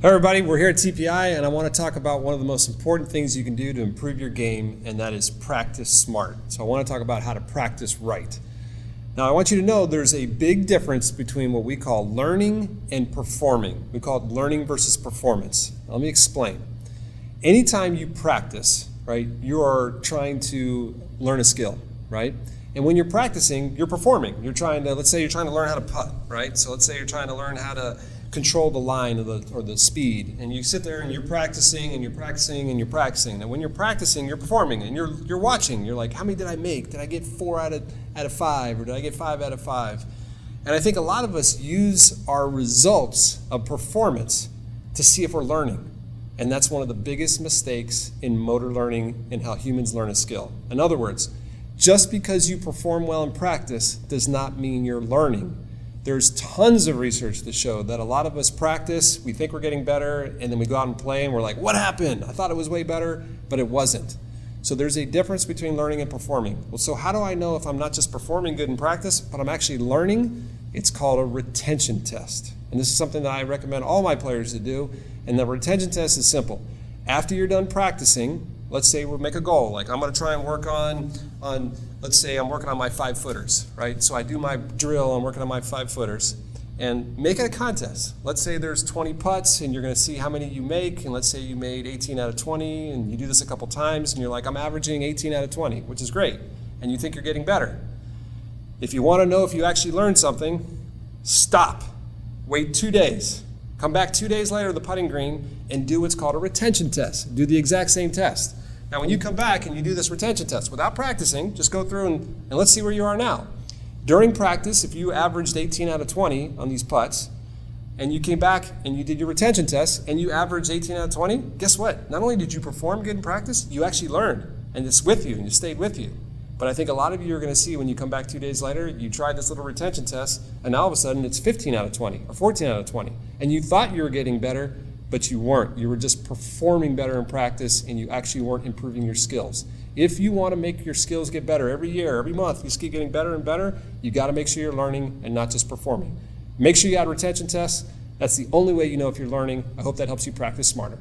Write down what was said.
Hey everybody, we're here at TPI and I want to talk about one of the most important things you can do to improve your game, and that is practice smart. So I want to talk about how to practice right. Now I want you to know there's a big difference between what we call learning and performing. We call it learning versus performance. Let me explain. Anytime you practice, right, you are trying to learn a skill, right? And when you're practicing, you're performing. Let's say you're trying to learn how to putt, right? So let's say you're trying to learn how to control the line or the speed, and you sit there and you're practicing and you're practicing and you're practicing. And when you're practicing, you're performing and you're watching. You're like, how many did I make? Did I get 4 out of 5, or did I get 5 out of 5? And I think a lot of us use our results of performance to see if we're learning. And that's one of the biggest mistakes in motor learning and how humans learn a skill. In other words, just because you perform well in practice does not mean you're learning. There's tons of research to show that a lot of us practice, we think we're getting better, and then we go out and play and we're like, what happened? I thought it was way better, but it wasn't. So there's a difference between learning and performing. Well, so how do I know if I'm not just performing good in practice, but I'm actually learning? It's called a retention test. And this is something that I recommend all my players to do. And the retention test is simple. After you're done practicing, let's say we'll make a goal. Like I'm going to try and work on let's say I'm working on my 5-footers, right? So I do my drill, I'm working on my 5-footers, and make it a contest. Let's say there's 20 putts and you're going to see how many you make, and let's say you made 18 out of 20, and you do this a couple times and you're like, I'm averaging 18 out of 20, which is great, and you think you're getting better. If you want to know if you actually learned something, stop. Wait 2 days. Come back 2 days later to the putting green and do what's called a retention test. Do the exact same test. Now when you come back and you do this retention test without practicing, just go through and let's see where you are now. During practice, if you averaged 18 out of 20 on these putts, and you came back and you did your retention test and you averaged 18 out of 20, guess what? Not only did you perform good in practice, you actually learned, and it's with you and it stayed with you. But I think a lot of you are going to see when you come back 2 days later, you tried this little retention test, and now all of a sudden it's 15 out of 20 or 14 out of 20. And you thought you were getting better, but you weren't. You were just performing better in practice, and you actually weren't improving your skills. If you want to make your skills get better every year, every month, you keep getting better and better, you got to make sure you're learning and not just performing. Make sure you add retention tests. That's the only way you know if you're learning. I hope that helps you practice smarter.